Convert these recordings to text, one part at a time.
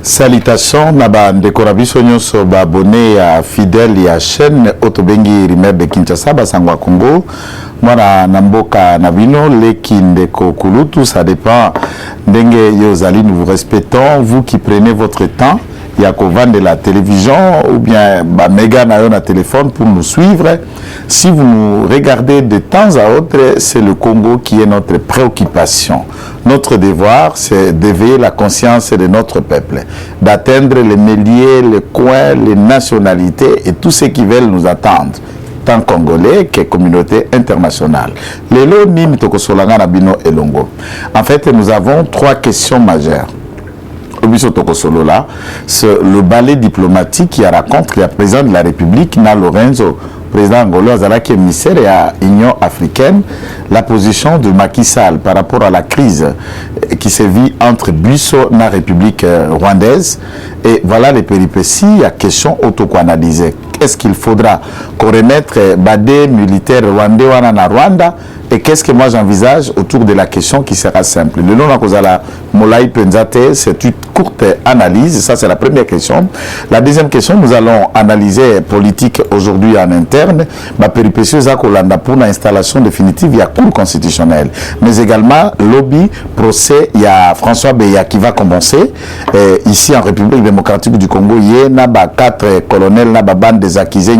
Salutations, naba ndekora biso nyonso ba abonné à fidèle ya chaîne Otobengi Rimer de Kinshasa basangwa Congo. Mwana namboka nabino leki ndeko kulutu, ça dépend ndenge yozali, nous vous respectons, vous qui prenez votre temps Yakovan de la télévision ou bien méga na na téléphone pour nous suivre. Si vous nous regardez de temps à autre, c'est le Congo qui est notre préoccupation. Notre devoir, c'est d'éveiller la conscience de notre peuple, d'atteindre les milliers, les coins, les nationalités et tous ceux qui veulent nous attendre, tant congolais que communauté internationale. Lelo nim tokosolanga na bino elongo. En fait, nous avons trois questions majeures. C'est le ballet diplomatique qui raconte que le président de la République, Na Lorenzo, président angolais, qui est émissaire à l'Union africaine, la position de Macky Sall par rapport à la crise qui se vit entre Busso et la République rwandaise. Et voilà les péripéties, il y a question auto-analysée. Est-ce qu'il faudra qu'on remette Badé militaire rwandais en Rwanda? Et qu'est-ce que moi j'envisage autour de la question qui sera simple. Le nom de Molai Penzate, c'est une courte analyse. Ça, c'est la première question. La deuxième question, nous allons analyser politique aujourd'hui en interne. Ma péripétie Zakolanda pour l'installation définitive, il y a cour constitutionnelle. Mais également, lobby, procès, il y a François Beya qui va commencer. Ici en République démocratique du Congo, il y a 4 colonels, na bande des accusés,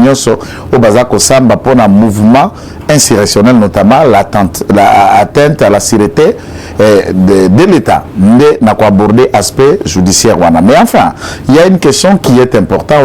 au Bazako Samba pour un mouvement insurrectionnel, notamment l'atteinte à la sûreté de l'État. Mais n'a pas abordé l'aspect judiciaire. Mais enfin, il y a une question qui est importante.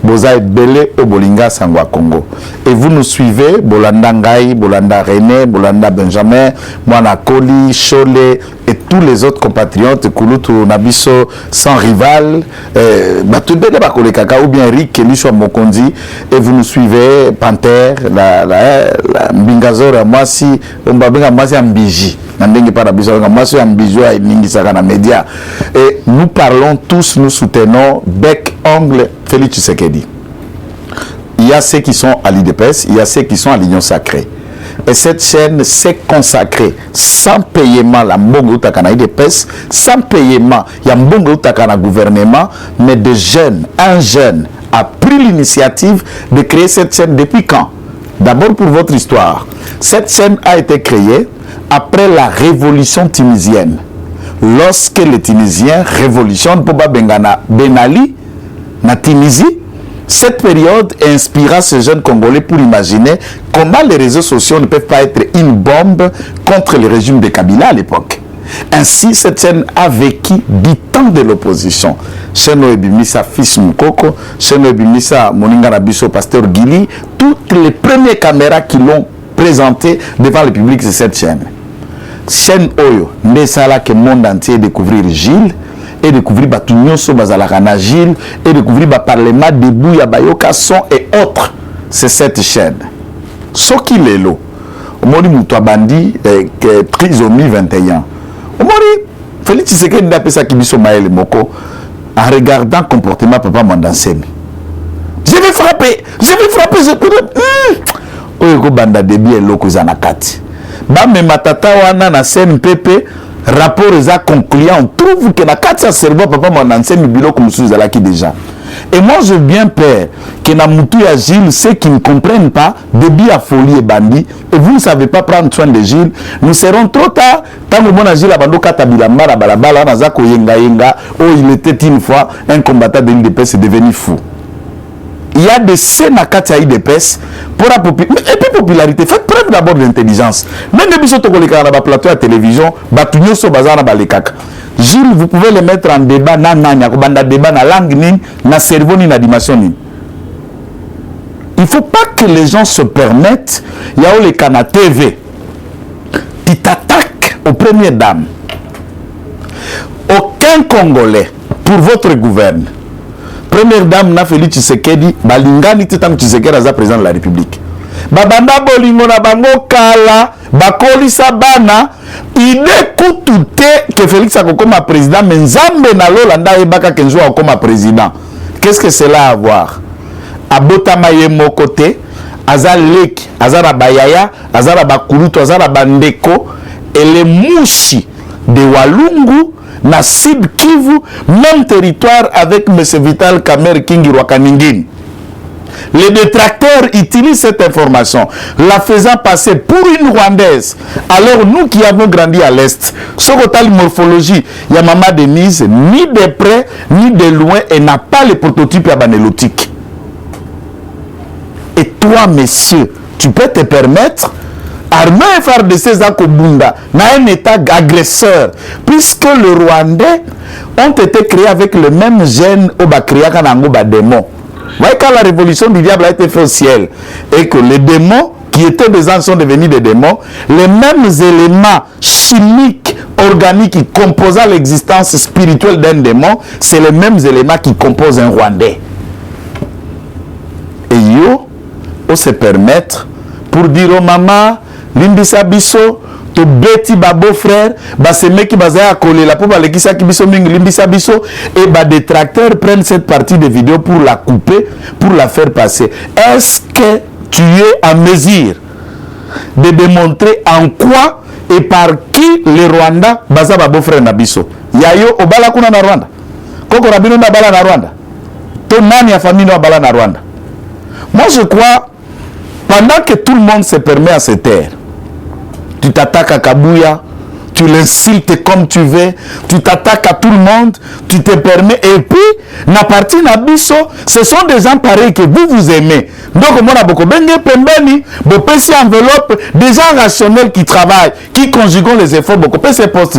Boza et Belé au Bolinga Sangwa Congo. Et vous nous suivez, Bolanda Ngaï, Bolanda René, Bolanda Benjamin, Moana Koli, Cholet et tous les autres compatriotes, Kouloutou Nabiso, sans rival, ou bien Rick Elisho Mokondi, et vous nous suivez, Panther, la Mbingazora, moi si, on va bien moi Ambiji, moi si Ambiji et Ningisaka média. Et nous parlons tous, nous soutenons bec, ongle, Félix Tshisekedi. Il y a ceux qui sont à l'IDPS, il y a ceux qui sont à l'Union sacrée. Et cette chaîne s'est consacrée sans paiement la mbongo utakana IDPS, sans paiement il y a mbongo utakana gouvernement, mais des jeunes, un jeune a pris l'initiative de créer cette chaîne depuis quand? D'abord pour votre histoire, cette chaîne a été créée après la révolution tunisienne. Lorsque les Tunisiens révolutionnent Boba Bengana Ben Ali, na Tunisie, cette période inspira ces jeunes Congolais pour imaginer comment les réseaux sociaux ne peuvent pas être une bombe contre le régime de Kabila à l'époque. Ainsi, cette chaîne a vécu du temps de l'opposition. Chaîne Ebimisa fils Moukoko, chaîne Ebimisa Moninga Nabiso, pasteur Gili, toutes les premières caméras qui l'ont présenté devant le public, c'est cette chaîne. Chaîne Oyo, Nesala que le monde entier découvrir Gilles, et découvrir Batunyo Sobazalakana Gilles, et découvrir le Parlement debout, Yabayoka Son et autres. C'est cette chaîne. Ce qui est là, Omori Moutouabandi, trisomie 21. Omori, Félix Tshisekedi n'a pas ça qui dit Maël Moko, en regardant le comportement de Papa Mandansemi. Je vais frapper, je peux. Oyo banda debi et loko zanakati. Ba me matata wana na CNPP. Rapport est concluant, on trouve que la 4 cerveau papa mon ancien bilo comme sous là qui déjà. Et moi je bien peur que na mutu ya Gilles, ceux qui ne comprennent pas, débit à folie et bandit, et vous ne savez pas prendre soin de Gilles, nous serons trop tard. Tant que mon Gilles abando katabila mara balabala nazako yenga yenga, oh il était une fois un combattant de l'IDPS, c'est devenu fou. Il y a des scènes à Katia IDPS pour la popularité. Et puis popularité, faites preuve d'abord d'intelligence. Même des bisous sur le plateau à télévision, Batunyo so bazana balekaka. Gilles, vous pouvez le mettre en débat, débat na langue ni, na cerveau ni na dimension. Il ne faut pas que les gens se permettent, il y a les canaux TV, qui t'attaquent aux premières dames. Aucun Congolais, pour votre gouvernement, première dame na Félix Tshisekedi, balingani titam Tshisekedi aza président de la République. Babanda bolingo na bango kala, bakoli sabana, ide kutute que Félix akokoma président, mais nzambe na lolanda ebaka kenzo akoma président. Qu'est-ce que cela a à voir? Abotama ye mokote, aza leki, azara bayaya, azara bakuluto, azara bandeko, et les mouchi de Walungu, na Sud Kivu, même territoire avec M. Vital Kamerhe Kingi Rwakaningini. Les détracteurs utilisent cette information, la faisant passer pour une Rwandaise. Alors nous qui avons grandi à l'Est, ce côté morphologie, il y a Maman Denise, ni de près, ni de loin, et n'a pas le prototype abanélotique. Et toi, messieurs, tu peux te permettre, armé FARDC Zakobunda, n'a un état agresseur, puisque les Rwandais ont été créés avec le même gène au Bakria Kanango Badémon. Vous voyez, quand la révolution du diable a été faite au ciel, et que les démons qui étaient des anges sont devenus des démons, les mêmes éléments chimiques, organiques qui composent l'existence spirituelle d'un démon, c'est les mêmes éléments qui composent un Rwandais. Et yo, on se permettre pour dire aux mamans, limbisa biso, to beti ba beau-frère, ba se meki bazaya coller la pour balekisa ki biso mingi limbisa biso, et ba détracteurs prennent cette partie de vidéo pour la couper, pour la faire passer. Est-ce que tu es en mesure de démontrer en quoi et par qui les Rwandais baza ba beau-frère na biso? Yayo obala kuna na Rwanda. Koko rabino na bala na Rwanda. To nani ya famille na bala na Rwanda. Moi je crois, pendant que tout le monde se permet à se taire, tu t'attaques à Kabuya, tu l'insultes comme tu veux, tu t'attaques à tout le monde, tu te permets, et puis, na partie na biso, ce sont des gens pareils que vous aimez. Donc, moi, beaucoup bengue pembeni, beaucoup de enveloppe, des gens rationnels qui travaillent, qui conjuguent les efforts, beaucoup de ces postes.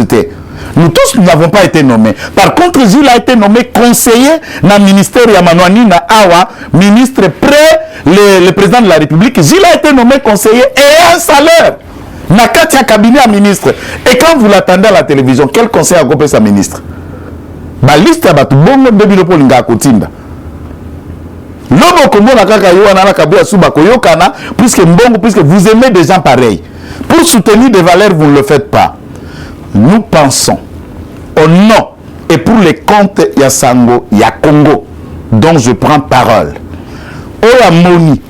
Nous tous, nous n'avons pas été nommés. Par contre, Gilles a été nommé conseiller dans le ministère Yamanouani, na Awa, ministre près le président de la République. Gilles a été nommé conseiller et un salaire. Nakatia cabinet à ministre. Et quand vous l'attendez à la télévision, quel conseil a coupé sa ministre? Ba liste à batu bongo bebilo polinga kotinda. Lobo kombo na kaka yo na kabuya suba koyokana puisque mbongo puisque vous aimez des gens pareils. Pour soutenir des valeurs, vous ne le faites pas. Nous pensons au nom et pour les comptes Yasango, Yakongo, dont je prends parole. Oya Moni,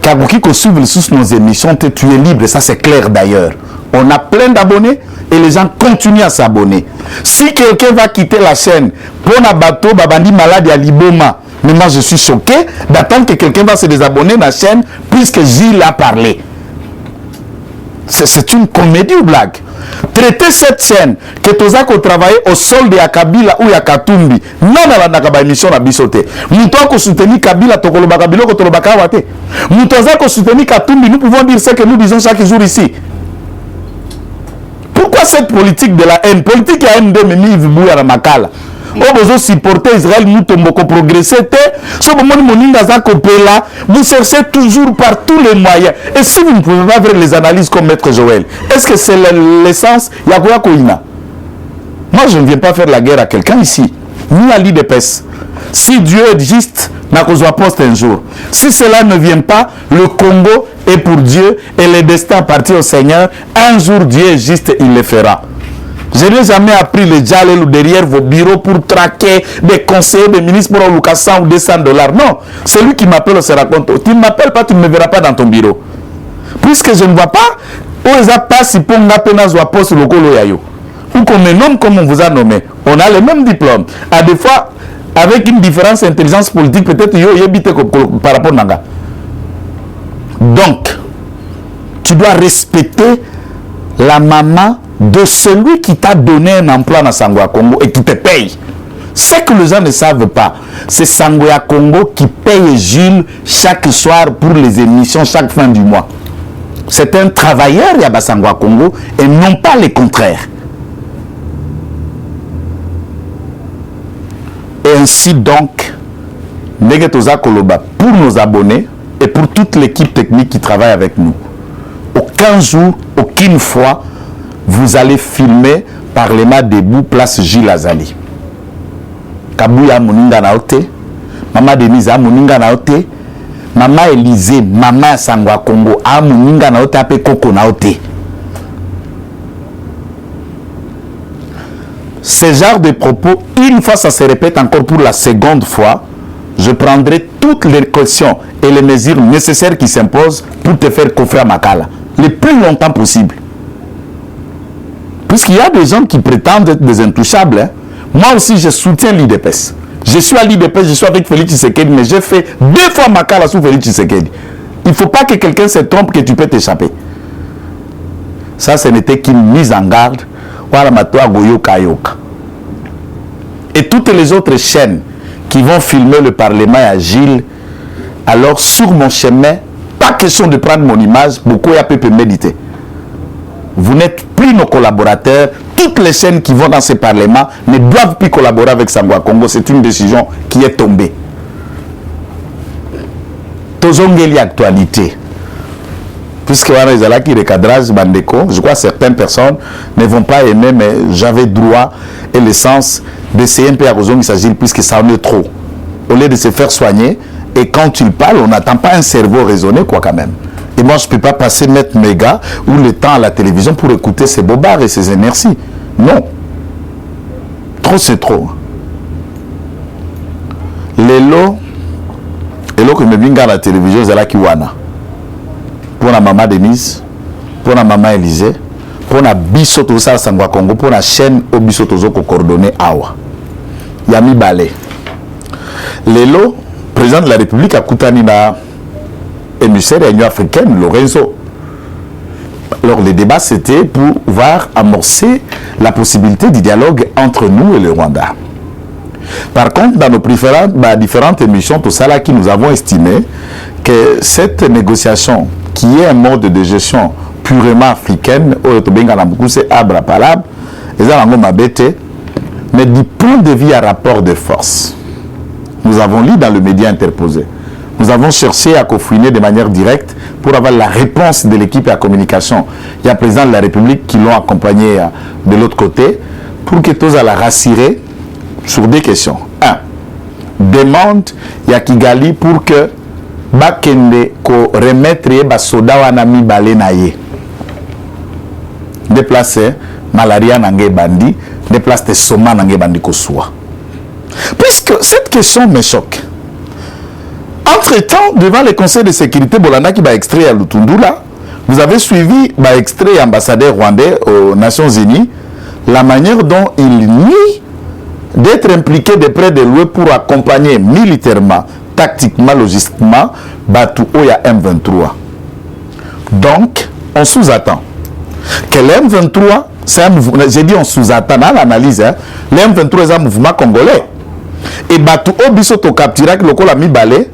Kabuki ko suivre sous nos émissions, tu es libre, ça c'est clair d'ailleurs. On a plein d'abonnés et les gens continuent à s'abonner. Si quelqu'un va quitter la chaîne pour un bateau, babandi malade à Liboma, mais moi je suis choqué d'attendre que quelqu'un va se désabonner de la chaîne puisque Gilles a parlé. C'est une comédie ou blague? Traiter cette chaîne que tu as travaillé au sol de Kabila ou Katumbi, non à la émission na bisoté. Nous devons soutenir Kabila, Tokoloba Kabilo, Kotoloba Kawate. Nous devons soutenir Katumbi, nous pouvons dire ce que nous disons chaque jour ici. Pourquoi cette politique de la haine? Politique de haine de Mimi Vibouya na Makala. On besoin supporter Israël, nous tombons progresser. Ce moment vous cherchez toujours par tous les moyens. Et si vous ne pouvez pas faire les analyses comme Maître Joël, est-ce que c'est l'essence? Moi, je ne viens pas faire la guerre à quelqu'un ici, ni à l'IDPS. Si Dieu existe, n'a qu'au poste un jour. Si cela ne vient pas, le Congo est pour Dieu et le destin appartient au Seigneur. Un jour, Dieu existe, il le fera. Je n'ai jamais appris le djalel derrière vos bureaux pour traquer des conseillers, des ministres pour Lucas 100 ou 200 $. Non, celui qui m'appelle se raconte. Tu ne m'appelles pas, tu ne me verras pas dans ton bureau. Puisque je ne vois pas, si pour poste le colo yayo. Ou qu'on me nomme comme on vous a nommé. On a le même diplôme. À des fois, avec une différence d'intelligence politique, peut-être yo yébite par rapport à Nanga. Donc, tu dois respecter la maman de celui qui t'a donné un emploi dans Sangoya Congo et qui te paye. Ce que les gens ne savent pas, c'est Sangoya Congo qui paye Jules chaque soir pour les émissions, chaque fin du mois. C'est un travailleur, Yaba Sangoya Congo, et non pas le contraire. Et ainsi donc, Negetoza Koloba, pour nos abonnés et pour toute l'équipe technique qui travaille avec nous, aucun jour, aucune fois, vous allez filmer Parlement debout, place Gilles Azali. Kabuya Moninga Naote, Maman Denise Moninga Naote, Maman Élysée, Maman Sangoya Congo, Moninga Naote, Ape Koko Naote. Ce genre de propos, une fois ça se répète encore pour la seconde fois, je prendrai toutes les questions et les mesures nécessaires qui s'imposent pour te faire coffrer à Makala, le plus longtemps possible. Puisqu'il y a des gens qui prétendent être des intouchables. Hein. Moi aussi, je soutiens l'IDPS. Je suis à l'IDPS, je suis avec Félix Tshisekedi, mais j'ai fait 2 fois Makala sous Félix Tshisekedi. Il ne faut pas que quelqu'un se trompe que tu peux t'échapper. Ça, ce n'était qu'une mise en garde. Et toutes les autres chaînes qui vont filmer le Parlement et Agile, alors sur mon chemin, pas question de prendre mon image, beaucoup y a peu méditer. Vous n'êtes plus nos collaborateurs. Toutes les chaînes qui vont dans ce Parlement ne doivent plus collaborer avec Sangwa Congo. C'est une décision qui est tombée. Tozongeli actualité. Puisque le cadrage Bandeko, je crois que certaines personnes ne vont pas aimer, mais j'avais droit et le sens d'essayer un peu à Rozong, il s'agit puisque ça en est trop. Au lieu de se faire soigner, et quand il parle, on n'attend pas un cerveau raisonné, quoi, quand même. Et moi, je ne peux pas passer mettre mes gars ou le temps à la télévision pour écouter ces bobards et ces énergies. Non. Trop, c'est trop. Les lots que me viennent à la télévision, c'est là qui wana. Pour la maman Denise, pour la maman Élysée, pour la bisoto sa Sangwa Congo, pour la chaîne au bisoto zoko coordonné awa. Yami Balé. Les lots, président de la République a coutani na émissaire de l'Union africaine, Lorenzo. Alors le débat c'était pour pouvoir amorcer la possibilité du dialogue entre nous et le Rwanda. Par contre, dans nos différentes émissions, tout ça là qui nous avons estimé que cette négociation qui est un mode de gestion purement africaine, c'est abra palab, mais du point de vue à rapport de force, nous avons lu dans le média interposé. Nous avons cherché à confiner de manière directe pour avoir la réponse de l'équipe à communication. Il y a le président de la République qui l'ont accompagné de l'autre côté pour que tous la rassurer sur des questions. 1. Demande ya Kigali pour que Bakende ko remettre ba soda wana mibale na ye. Déplacer malaria nangé bandi, déplacer soma nangé bandi ko soa. Puisque cette question me choque. Entre-temps, devant le Conseil de sécurité, Bolanda qui va extrait à Lutundula, vous avez suivi extrait ambassadeur rwandais aux Nations Unies, la manière dont il nie d'être impliqué de près de lui pour accompagner militairement, tactiquement, logistiquement, Batu Oya M23. Donc, on sous-attend que l'M23, c'est un mouvement, j'ai dit on sous-attend dans l'analyse, hein, l'M23 est un mouvement congolais. Et Batu Obisoto Kaptirak, le Kola Mibale,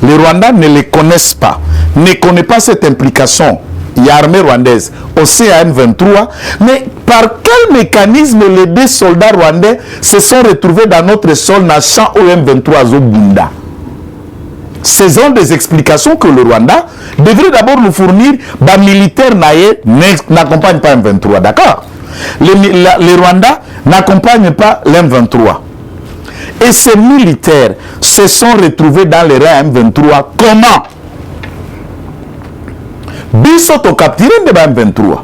les Rwandais ne les connaissent pas, ne connaissent pas cette implication. Il y a l'armée rwandaise au CAN23, mais par quel mécanisme les 2 soldats rwandais se sont retrouvés dans notre sol dans le champ OM23 Zobunda? Ce sont des explications que le Rwanda devrait d'abord nous fournir. Les militaires n'accompagnent pas M23, d'accord? Les Rwandais n'accompagnent pas l'M23. Et ces militaires se sont retrouvés dans les rangs M23. Comment? Bisoto capturé de M23.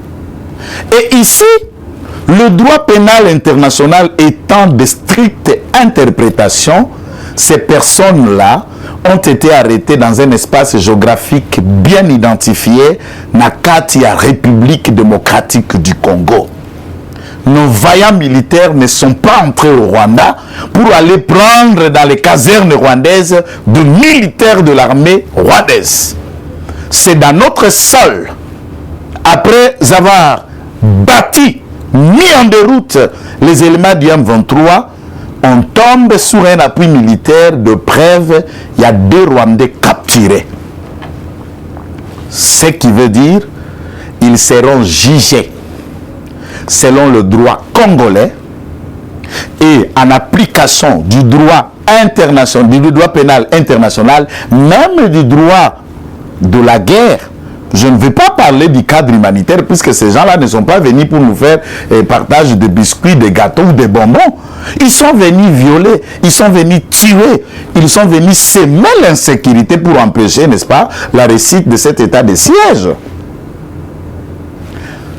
Et ici, le droit pénal international étant de stricte interprétation, ces personnes-là ont été arrêtées dans un espace géographique bien identifié, Nakati, la République démocratique du Congo. Nos vaillants militaires ne sont pas entrés au Rwanda pour aller prendre dans les casernes rwandaises de militaires de l'armée rwandaise. C'est dans notre sol, après avoir bâti, mis en déroute les éléments du M23, on tombe sur un appui militaire de preuve, il y a 2 Rwandais capturés. Ce qui veut dire ils seront jugés selon le droit congolais et en application du droit international, du droit pénal international, même du droit de la guerre. Je ne vais pas parler du cadre humanitaire puisque ces gens-là ne sont pas venus pour nous faire partage de biscuits, de gâteaux ou de bonbons. Ils sont venus violer, ils sont venus tuer, ils sont venus semer l'insécurité pour empêcher, n'est-ce pas, la réussite de cet état de siège.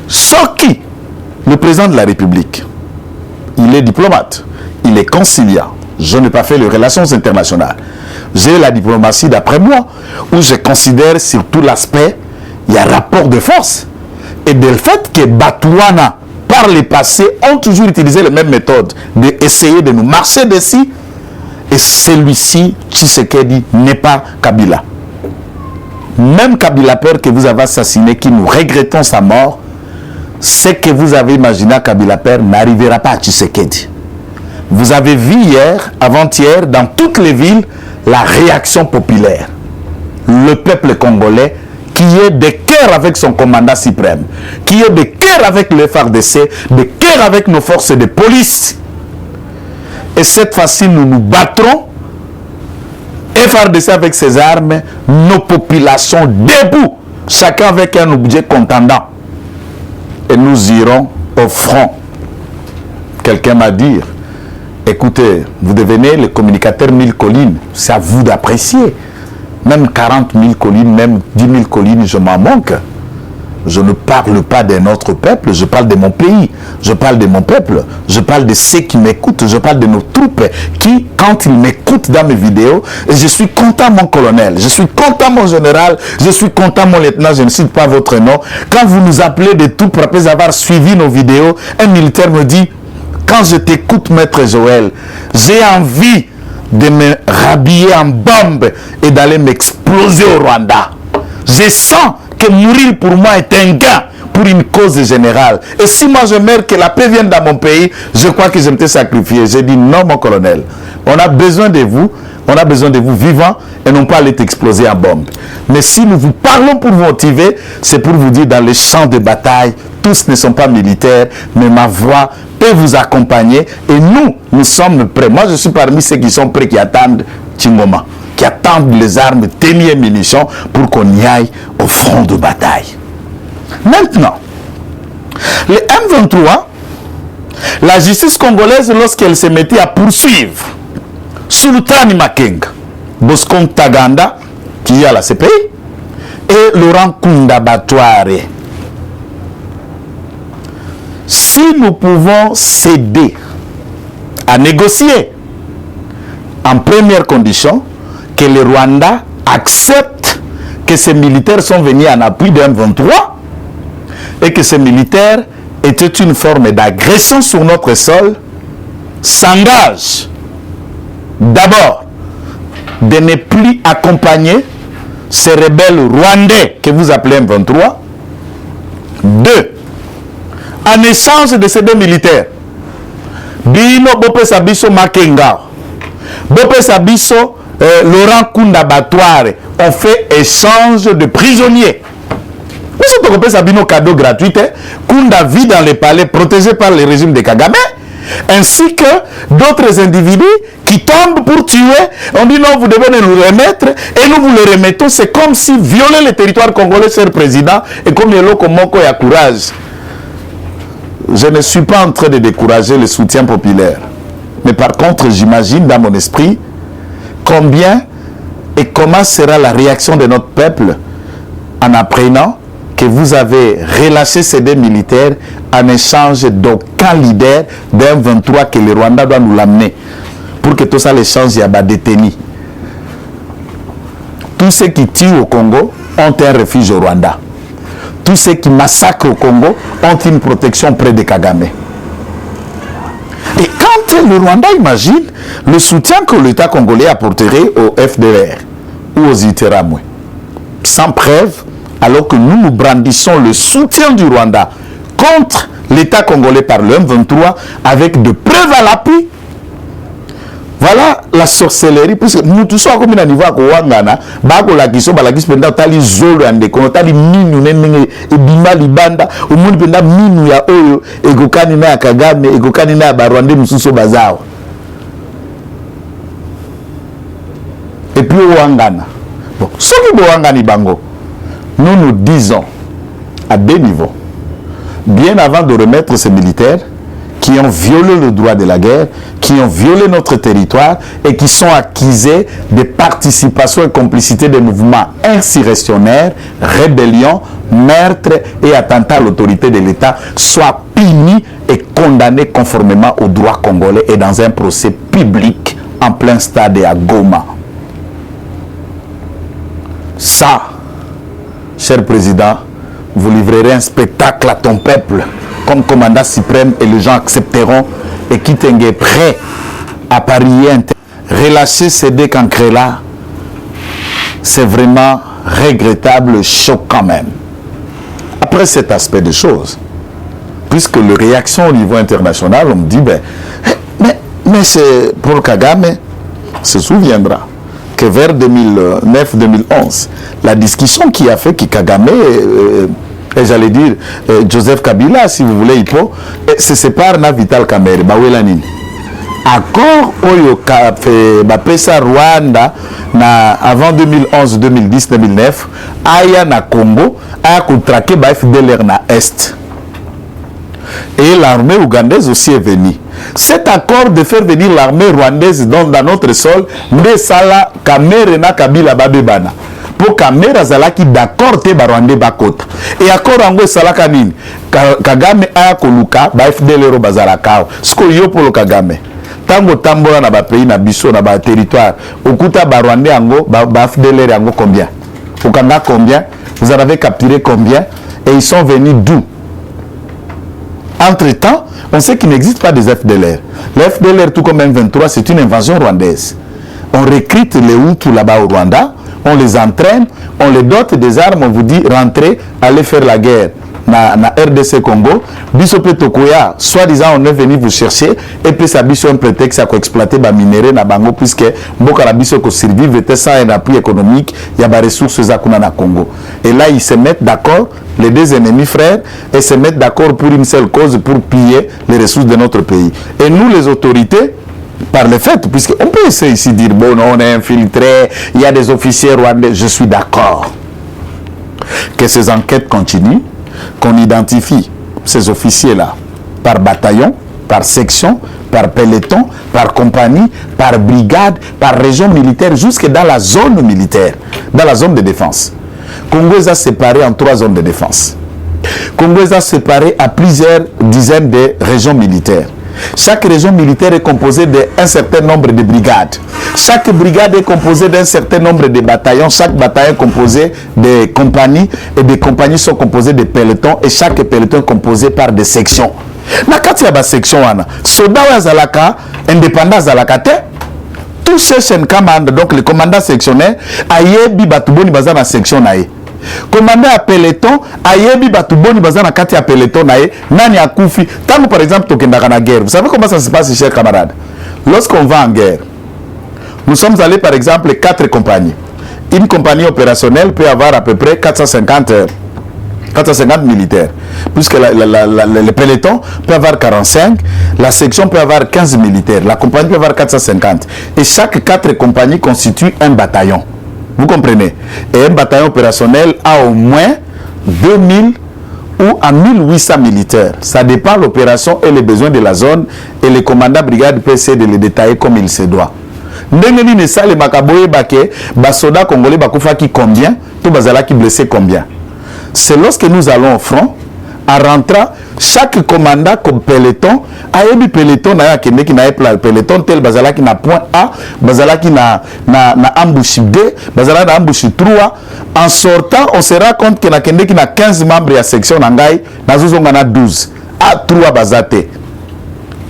Soki, le président de la République, il est diplomate, il est conciliant. Je n'ai pas fait les relations internationales. J'ai la diplomatie d'après moi, où je considère surtout l'aspect, il y a rapport de force. Et du fait que Batouana, pas par le passé, ont toujours utilisé les mêmes méthodes d'essayer de nous marcher dessus. Et celui-ci, Tshisekedi, n'est pas Kabila. Même Kabila peur que vous avez assassiné, qui nous regrettons sa mort, ce que vous avez imaginé à Kabila père n'arrivera pas à Tshisekedi. Vous avez vu hier, avant-hier, dans toutes les villes, la réaction populaire. Le peuple congolais qui est de cœur avec son commandant suprême, qui est de cœur avec le FARDC, de cœur avec nos forces de police. Et cette fois-ci, nous nous battrons. FARDC avec ses armes, nos populations debout, chacun avec un objet contendant. Et nous irons au front. Quelqu'un m'a dit, écoutez, vous devenez le communicateur 1000 collines, c'est à vous d'apprécier. Même 40 000 collines, même 10 000 collines, je m'en manque. Je ne parle pas de notre peuple, je parle de mon pays, je parle de mon peuple, je parle de ceux qui m'écoutent, je parle de nos troupes qui, quand ils m'écoutent dans mes vidéos, je suis content mon colonel, je suis content mon général, je suis content mon lieutenant, je ne cite pas votre nom. Quand vous nous appelez de tout après avoir suivi nos vidéos, un militaire me dit, quand je t'écoute maître Joël, j'ai envie de me rhabiller en bombe et d'aller m'exploser au Rwanda. Je sens que mourir pour moi est un gain pour une cause générale. Et si moi je meurs, que la paix vienne dans mon pays, je crois que je m'étais sacrifié. J'ai dit non mon colonel, on a besoin de vous vivants et non pas aller t'exploser en bombe. Mais si nous vous parlons pour vous motiver, c'est pour vous dire dans les champs de bataille, tous ne sont pas militaires, mais ma voix peut vous accompagner et nous sommes prêts. Moi je suis parmi ceux qui sont prêts, qui attendent Tchingoma, qui attendent les armes, tenir munitions pour qu'on y aille au front de bataille. Maintenant, le M23, la justice congolaise, lorsqu'elle se mettait à poursuivre Sultani Makenga, Bosco Ntaganda, qui est à la CPI, et Laurent Kunda Batware, si nous pouvons céder à négocier en première condition que le Rwanda accepte que ces militaires sont venus en appui de M23 et que ces militaires étaient une forme d'agression sur notre sol, s'engage d'abord de ne plus accompagner ces rebelles rwandais que vous appelez M23. Deux, en échange de ces deux militaires, Bino Bope Sabiso Makenga, Bope Sabiso Laurent Kunda Batware ont fait échange de prisonniers. Vous savez que Sabino cadeau gratuit, Kunda vit dans les palais protégés par le régime de Kagame, ainsi que d'autres individus qui tombent pour tuer. On dit non, vous devez nous remettre et nous vous le remettons. C'est comme si violer le territoire congolais, cher président, et comme le loko moko ya courage. Je ne suis pas en train de décourager le soutien populaire. Mais par contre, j'imagine dans mon esprit combien et comment sera la réaction de notre peuple en apprenant que vous avez relâché ces deux militaires en échange d'aucun leader d'un 23 que le Rwanda doit nous l'amener pour que tout ça l'échange y a des détenus. Tous ceux qui tuent au Congo ont un refuge au Rwanda. Tous ceux qui massacrent au Congo ont une protection près de Kagame. Et quand le Rwanda imagine le soutien que l'État congolais apporterait au FDR ou aux Iteramwe, sans preuve, alors que nous brandissons le soutien du Rwanda contre l'État congolais par le M23 avec de preuves à l'appui. Voilà la sorcellerie, puisque nous tous sommes comme un niveau à Kouangana, Bako la Kiso, Balakis Penda, Tali Zolo, Tali Minu, Ebima Libanda, au monde Penda Minu ya Oyo, Egokani na Kagame, Egokani na Barwande Mususo Bazao. Et puis Ouangana. Bon, ce qui est Ouangani Bango, nous nous disons à deux niveaux, bien avant de remettre ces militaires qui ont violé le droit de la guerre, qui ont violé notre territoire et qui sont accusés de participation et complicité des mouvements insurrectionnaires, rébellion, meurtre et attentat à l'autorité de l'État, soient punis et condamnés conformément au droit congolais et dans un procès public en plein stade et à Goma. Ça, cher président, vous livrerez un spectacle à ton peuple comme commandant suprême et les gens accepteront et qui est prêt à parier. Relâcher Sédé Kankrela, c'est vraiment regrettable, choquant même. Après cet aspect des choses, puisque les réactions au niveau international, on me dit, ben, mais c'est pour Kagame, se souviendra que vers 2009-2011, la discussion qui a fait que Kagame, et j'allais dire Joseph Kabila, si vous voulez, se sépare na Vital Kamerhe, Bawelanini. Accord oyo fait Bapesa Rwanda na avant 2011, 2010, 2009, aya na Congo, aya contraqué ba FDLR na Est. Et l'armée ougandaise aussi est venue. Cet accord de faire venir l'armée rwandaise dans notre sol, Mbesala, Kamerhe na Kabila Babebana. Pour Kamerhe azalaki d'accord te ba Rwandais bakota. Et accord ango salaka nini? Kagame aya koluka ba FDLR bazalaka. Siko yo polo Kagame. Tango tambola na ba pays na biso na ba territoire. Okuta ba Rwandais ango ba FDLR ango combien? Okanga combien? Vous en avez capturé combien? Et ils sont venus d'où? Entre-temps, on sait qu'il n'existe pas des FDLR. Les FDLR, tout comme M23, c'est une invention rwandaise. On recrute les Hutus là-bas au Rwanda, on les entraîne, on les dote des armes, on vous dit rentrez, allez faire la guerre na RDC Congo. Bisope Tokoya, soi-disant on est venu vous chercher, et puis ça biso un prétexte à exploiter les minéraux na bango, puisque Mboka la biso ko survivre était sans un appui économique, il y a des ressources à na Congo. Et là ils se mettent d'accord, les deux ennemis frères, et se mettent d'accord pour une seule cause, pour piller les ressources de notre pays. Et nous les autorités, par le fait, puisqu'on peut essayer ici de dire, bon, on est infiltré, il y a des officiers rwandais, je suis d'accord que ces enquêtes continuent, qu'on identifie ces officiers-là par bataillon, par section, par peloton, par compagnie, par brigade, par région militaire, jusque dans la zone militaire, dans la zone de défense. Congo est séparé en 3 zones de défense. Congo est séparé à plusieurs dizaines de régions militaires. Chaque région militaire est composée d'un certain nombre de brigades. Chaque brigade est composée d'un certain nombre de bataillons. Chaque bataillon est composé de compagnies. Et des compagnies sont composées de pelotons. Et chaque peloton est composé par des sections. Na kati ya ba section wana, soda wa zalaka, indépendant zalaka te. Tous ces chaînes commandes, donc les commandants sectionnaires, ayebi batuboni baza na section na ye. Commandant à peloton, ayebi batuboni baza na kati ya peloton na ye, nani akufi. Tango par exemple tokendaka na guerre. Vous savez comment ça se passe, chers camarades? Lorsqu'on va en guerre, nous sommes allés par exemple 4 compagnies. Une compagnie opérationnelle peut avoir à peu près 450 militaires. Puisque le peloton peut avoir 45, la section peut avoir 15 militaires, la compagnie peut avoir 450. Et chaque 4 compagnies constituent un bataillon. Vous comprenez? Et un bataillon opérationnel a au moins 2000 ou à 1800 militaires. Ça dépend de l'opération et les besoins de la zone. Et le commandant brigade peut essayer de les détailler comme il se doit. Ndengeni ne sale makaboye bake, basoda congolais bakufaki combien, tout bazalaki blessé combien. C'est lorsque nous allons au front, en rentrant, chaque commandant comme peloton, ayebi peloton na yakende ki na peloton tel bazalaki na point A, bazalaki na ambush 2, bazalaki na ambush 3. En sortant, on se rend compte que na kende ki na 15 membres ya section na ngai, na zozonga na 12. A 3 bazate.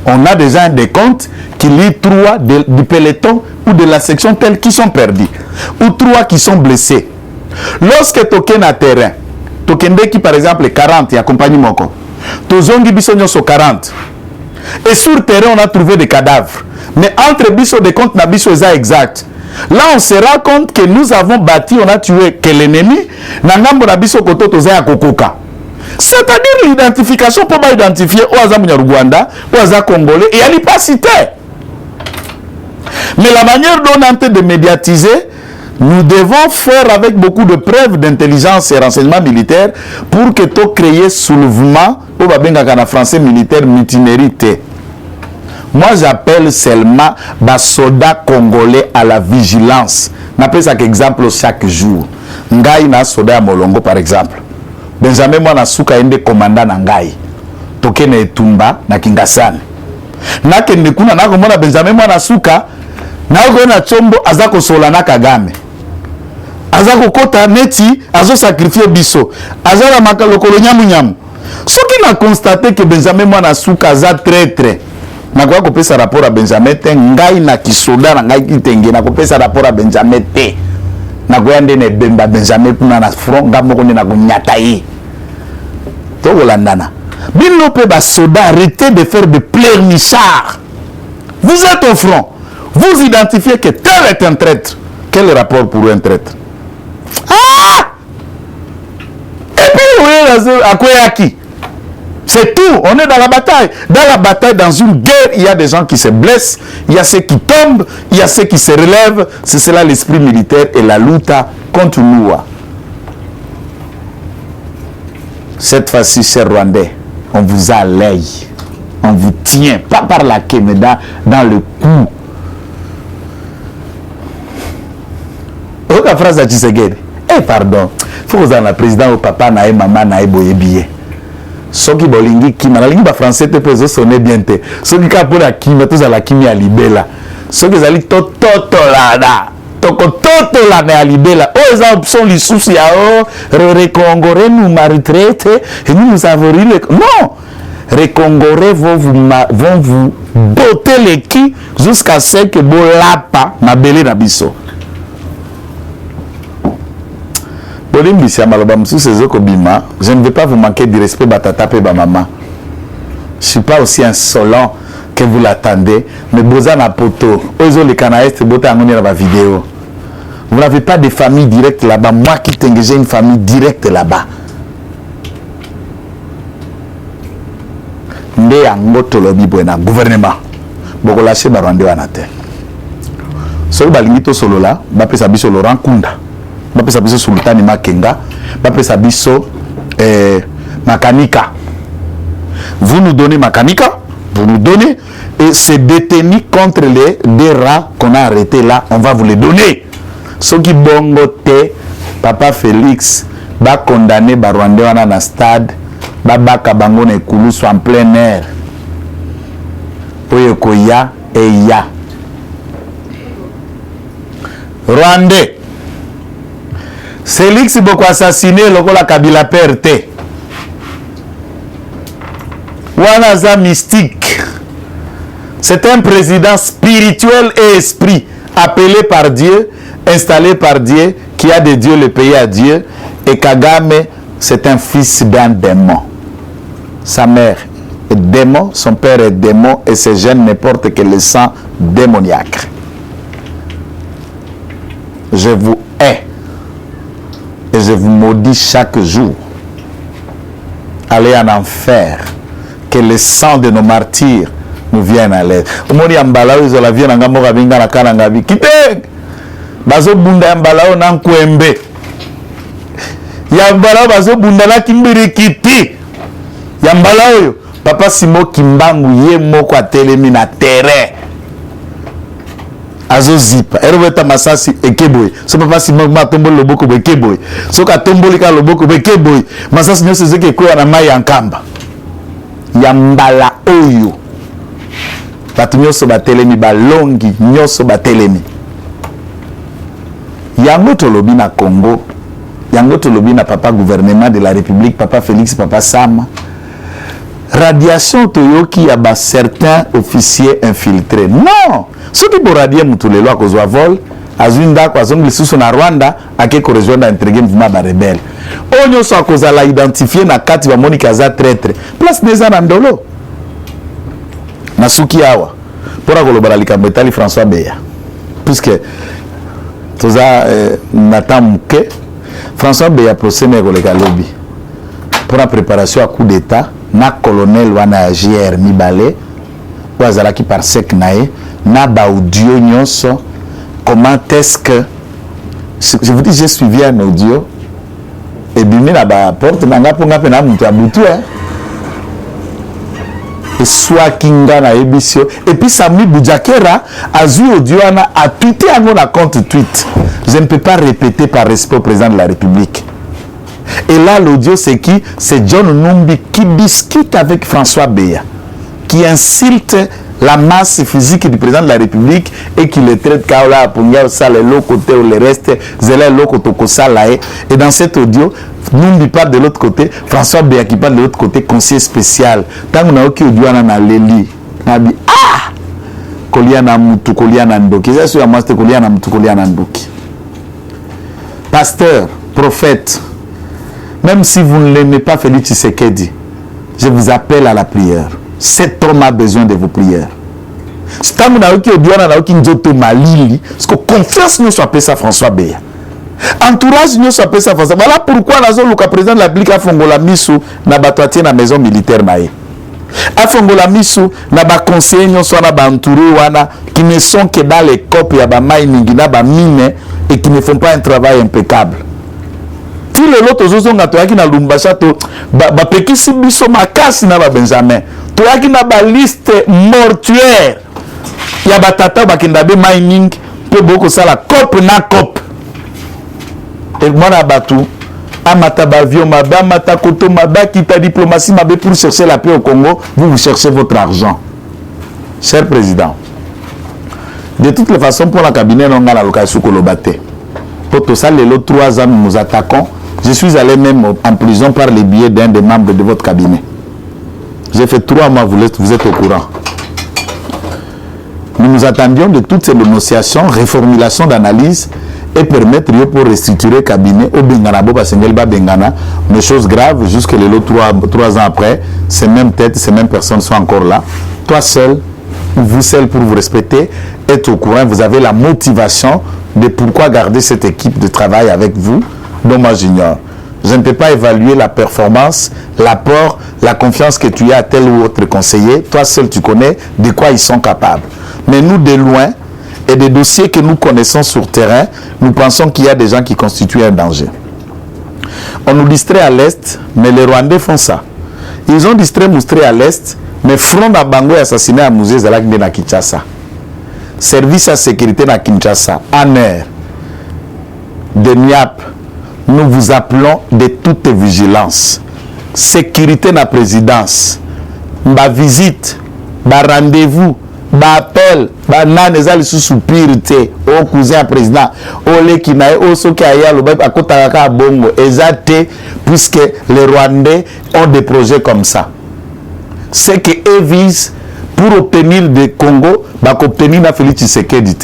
On a déjà un décompte qui lit 3 du peloton ou de la section telle qui sont perdus, ou 3 qui sont blessés. Lorsque token à terrain, tokende qui par exemple 40 et compagnie moko, tozongi biso nyoso 40. Et sur terrain on a trouvé des cadavres. Mais entre biso de compte na biso exact. Là on se rend compte que nous avons bâti, on a tué que l'ennemi, na ngambo na biso koto toza ya kokoka. C'est-à-dire l'identification pour identifier Oaza Rwanda, Oaza Congolais et elle n'est pas citée. Mais la manière dont on a tenté de médiatiser, nous devons faire avec beaucoup de preuves d'intelligence et renseignements militaires pour que tout créer soulèvement au Babengakana français militaire mutinérité. Moi j'appelle seulement les soldats congolais à la vigilance. N'appelle ça qu'exemple chaque jour. Ngai na soda Molongo par exemple. Benjamin Mwana Suka ende commandant na ngai. Toke na Etumba na Kingasani. Na kende kuna na komona Benjamin Mwana Suka na ko na Chombo azako sola na Kagame. Azako kota neti azo sacrifier biso. Azala makalokolo nyamu nyamu. Ce qui a constaté que Benjamin Mwana Souka a traître, n'a pas coupé sa rapport à Benjamin T. Ngai na kisoda na ngai kitenge na coupé sa rapport à Benjamin T. Na goyande ne bemba Benjamin pour na front ngamo na kunyataye. To Holandana. Bino pe ba soda, arrêtez de faire de pleurnichards. Vous êtes au front. Vous identifiez que tel est un traître. Quel rapport pour un traître? Ah! Et puis, vous voyez, à quoi à qui? C'est tout. On est dans la bataille. Dans la bataille, dans une guerre, il y a des gens qui se blessent, il y a ceux qui tombent, il y a ceux qui se relèvent. C'est cela l'esprit militaire et la lutte contre nous. Cette fois-ci, chers Rwandais, on vous a à l'œil. On vous tient, pas par la queue, mais dans le cou. La phrase de Tshisekedi. Eh pardon, il faut que vous ayez un président au papa, na maman, na boye billet. Ce qui bolingi kima, la langue français te peut sonner bien te. Ce qui capte la kima, tous à la kima à libella. Ce qui zali toto là, toto là mais à libella. Oh, ils ont option les soucis à recongoré nous ma retraite et nous avons ri le non. Recongoré vont vous botter les qui jusqu'à ce que bolapa na belé na biso. Je ne vais pas vous manquer de respect, batata pe ba maman. Je ne suis pas aussi insolent que vous l'attendez. Mais Bozana Poto, Ozo le Canaïste, Bota Angoni dans ma vidéo. Vous n'avez pas de famille directe là-bas. Moi qui t'ai j'ai une famille directe là-bas. Nde Angoto Lobi Buena, gouvernement. Boko lâché Barwande Wanate. Solo Balingito Solo là, Bapé Sabiso Laurent Kunda. Bapé Sabiso Sultani Makenga. Bapé Sabiso Makanika. Vous nous donnez Makanika, vous nous donnez, et ces détenus contre les deux rats qu'on a arrêtés là, on va vous les donner. Ceux qui bongote, Papa Félix, va condamner Barwande Wana na stade, Baba Kabango et Koulou soit en plein air. Oyokoya et Ya. Rwandais. Félix beaucoup assassiné, le la Kabila perte. Wanaza mystique. C'est un président spirituel et esprit, appelé par Dieu, installé par Dieu, qui a de Dieu le pays à Dieu. Et Kagame, c'est un fils d'un démon. Sa mère est démon, son père est démon, et ses gènes ne portent que le sang démoniaque. Je vous hais. Et je vous maudis chaque jour. Allez en enfer. Que le sang de nos martyrs nous vienne à l'aide. Omoni ambalao izola vie nanga moka binga na kana ngabi. Kite! Bazo bunda ambalao na nkwembe. Yambalao bazo bunda na kimbiri kiti. Yambalao yo. Papa Simo Kimbangu ye moko atelemi na terrain. Azo zipa. Erobeta masasi ekeboy. So papa Simo matombo loboko be keboy. So ka tombolika loboko be keboy. Masasi nyose zeke kwa na mai yankamba. Yambala oyo batu nyoso batelemi balongi nyoso batelemi yango tolobi na Congo, yango tolobi na papa gouvernement de la République, papa Félix, papa Sama. Radiation toyoki ya ba certains officiers infiltrés. Non, ceux qui pour radier mutulelo akozwa vol azwinda kwa zongi lisusu na Rwanda akeko rejoindre entreguer mouvement ba rebelle. Onyo so akozala identifier na kati ba Monica za traître. Place des anandolo. Nasuki awa. Pora kolobala likambo etali François Beya. Puisque toza natamke François Beya procès ne koleka lobby. Pour la préparation à coup d'état na colonel wana JR Mibale wazala ki par sec nae na ba audio nyonso. Comment est-ce que je vous dis j'ai suivi un audio et bimé la porte nanga ponga pena mutu abutu et soit kinga na ebisio et puis Sami Boudiakera a vu audio a tweeté à mon compte tweet. Je ne peux pas répéter par respect au président de la République. Et là l'audio c'est qui? C'est John Numbi qui discute avec François Beya, qui insulte la masse physique du président de la République et qui le traite Kaola Punga ça le côté ou le reste Zela Loko Tokosalae. Et dans cet audio, Numbi parle de l'autre côté, François Béa qui parle de l'autre côté, conseiller spécial. Tant qu'on a aucun audio na Leli, Nabi ah Koliana Mutu Koliana Ndoki. C'est sûr moi c'est Koliana Mutu Koliana Ndoki. Pasteur, prophète, même si vous ne l'aimez pas Félix Tshisekedi, je vous appelle à la prière. Cet homme a besoin de vos prières. C'est quand vous avez parce que confiance nous soit ça François Béa. Entourage nous soit ça François. Voilà pourquoi le président de la République a fongola misu na batouati na maison militaire nae. A fongola misu na ba conseiller nous soit na ba entouré wana qui ne sont que dans les copes ya ba mining na ba mine et qui ne font pas un travail impeccable. Si les autres ont qui na Lumbacha to ba pekisi biso makasi na ba Benjamin. Toi qui na ba liste mortuaire. Ya ba tata ba kindabe mining pe boko sala cop na cop. Et moi na batu amata ba vion maba mata koto maba qui ta diplomatie mabe pour chercher la paix au Congo, vous cherchez votre argent. Cher président. De toutes les façons pour la cabinet non la location kolobate. Pour tout ça les 3 ans nous attaquons. Je suis allé même en prison par les billets d'un des membres de votre cabinet. J'ai fait 3 mois, vous êtes au courant. Nous attendions de toutes ces négociations, réformulations d'analyse et permettre pour restructurer le cabinet au Bengana, Bengana, mais chose grave, jusque les 3 ans après, ces mêmes têtes, ces mêmes personnes sont encore là. Toi seul, vous seul pour vous respecter, êtes au courant, vous avez la motivation de pourquoi garder cette équipe de travail avec vous, dont moi j'ignore. Je ne peux pas évaluer la performance, l'apport, la confiance que tu as à tel ou autre conseiller. Toi seul, tu connais de quoi ils sont capables. Mais nous, de loin, et des dossiers que nous connaissons sur terrain, nous pensons qu'il y a des gens qui constituent un danger. On nous distrait à l'Est, mais les Rwandais font ça. Ils ont distrait Moustré à l'Est, mais Front Bango est assassiné à Musée Zalak de Kinshasa. Service à sécurité à Kinshasa, ANER, de NIAP, nous vous appelons de toute vigilance. Sécurité na présidence, ma visite, ma rendez-vous, ma appel, ma nanezali soupirité au cousin président, au lekinae, au sokaya, le bab à Kotaraka Bongo, exacté, puisque les Rwandais ont des projets comme ça. C'est qu'eux visent pour obtenir des Congo, bah obtenir la Félix Tshisekedi.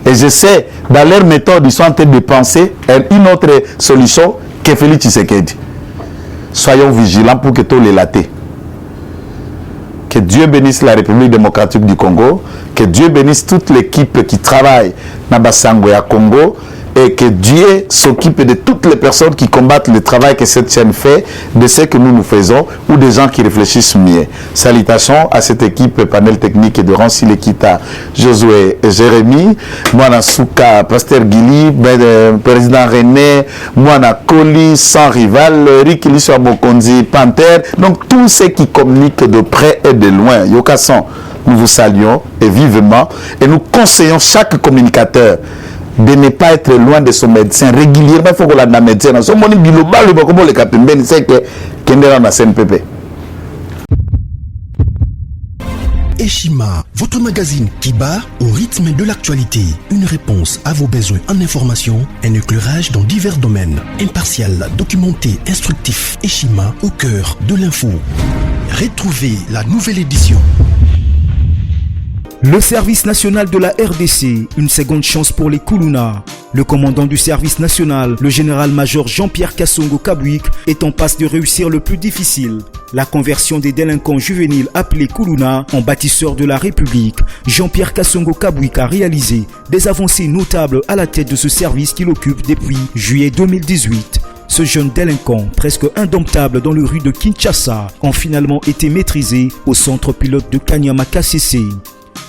Et je sais, dans leur méthode, ils sont en train de penser une autre solution que Félix Tshisekedi. Soyons vigilants pour que tout les laté. Que Dieu bénisse la République démocratique du Congo, que Dieu bénisse toute l'équipe qui travaille dans Bassango et à Congo, et que Dieu s'occupe de toutes les personnes qui combattent le travail que cette chaîne fait, de ce que nous faisons, ou des gens qui réfléchissent mieux. Salutations à cette équipe panel technique de Rancy Lekita, Josué et Jérémy, Moana Souka, Pasteur Guili, Président René, Moana Koli, sans rival, Rick Lissua Mokonzi, Panther, donc tous ceux qui communiquent de près et de loin. Yokasson, nous vous saluons et vivement, et nous conseillons chaque communicateur de ne pas être loin de son médecin régulièrement. Il faut que la médecin dans son monde global le capitaine c'est que qu'on est dans la CNPP. Eshima, votre magazine qui bat au rythme de l'actualité. Une réponse à vos besoins en information, un éclairage dans divers domaines. Impartial, documenté, instructif. Eshima au cœur de l'info. Retrouvez la nouvelle édition. Le service national de la RDC, une seconde chance pour les Kuluna. Le commandant du service national, le général-major Jean-Pierre Kassongo Kabouik, est en passe de réussir le plus difficile. La conversion des délinquants juvéniles appelés Kuluna en bâtisseurs de la République. Jean-Pierre Kassongo Kabouik a réalisé des avancées notables à la tête de ce service qu'il occupe depuis juillet 2018. Ce jeune délinquant, presque indomptable dans le rue de Kinshasa, ont finalement été maîtrisés au centre pilote de Kanyama KCC.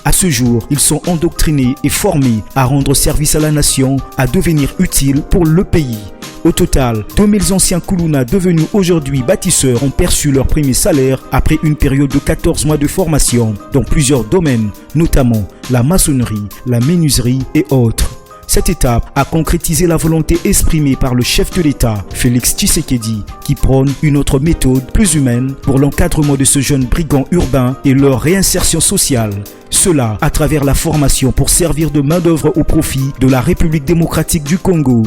À ce jour, ils sont endoctrinés et formés à rendre service à la nation, à devenir utiles pour le pays. Au total, 2000 anciens Kuluna devenus aujourd'hui bâtisseurs ont perçu leur premier salaire après une période de 14 mois de formation dans plusieurs domaines, notamment la maçonnerie, la menuiserie et autres. Cette étape a concrétisé la volonté exprimée par le chef de l'État, Félix Tshisekedi, qui prône une autre méthode plus humaine pour l'encadrement de ce jeune brigand urbain et leur réinsertion sociale. Cela à travers la formation pour servir de main-d'œuvre au profit de la République démocratique du Congo.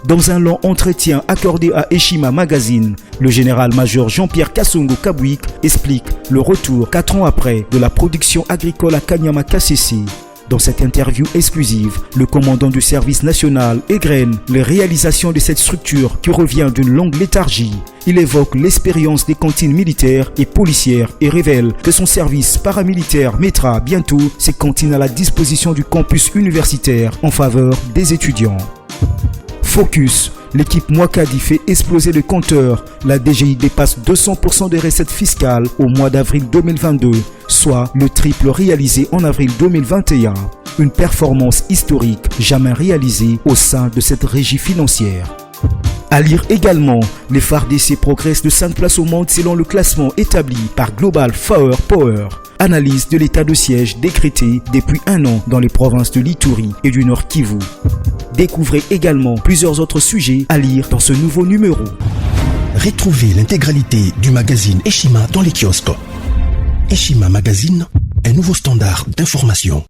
Dans un long entretien accordé à Eshima Magazine, le général-major Jean-Pierre Kassongo Kabwik explique le retour 4 ans après de la production agricole à Kanyama Kasese. Dans cette interview exclusive, le commandant du service national égrène les réalisations de cette structure qui revient d'une longue léthargie. Il évoque l'expérience des cantines militaires et policières et révèle que son service paramilitaire mettra bientôt ses cantines à la disposition du campus universitaire en faveur des étudiants. Focus, l'équipe Mwakadi fait exploser le compteur. La DGI dépasse 200% des recettes fiscales au mois d'avril 2022, soit le triple réalisé en avril 2021. Une performance historique jamais réalisée au sein de cette régie financière. À lire également, les FARDC progressent de 5 places au monde selon le classement établi par Global Power. Analyse de l'état de siège décrété depuis 1 an dans les provinces de l'Ituri et du Nord Kivu. Découvrez également plusieurs autres sujets à lire dans ce nouveau numéro. Retrouvez l'intégralité du magazine Eshima dans les kiosques. Eshima Magazine, un nouveau standard d'information.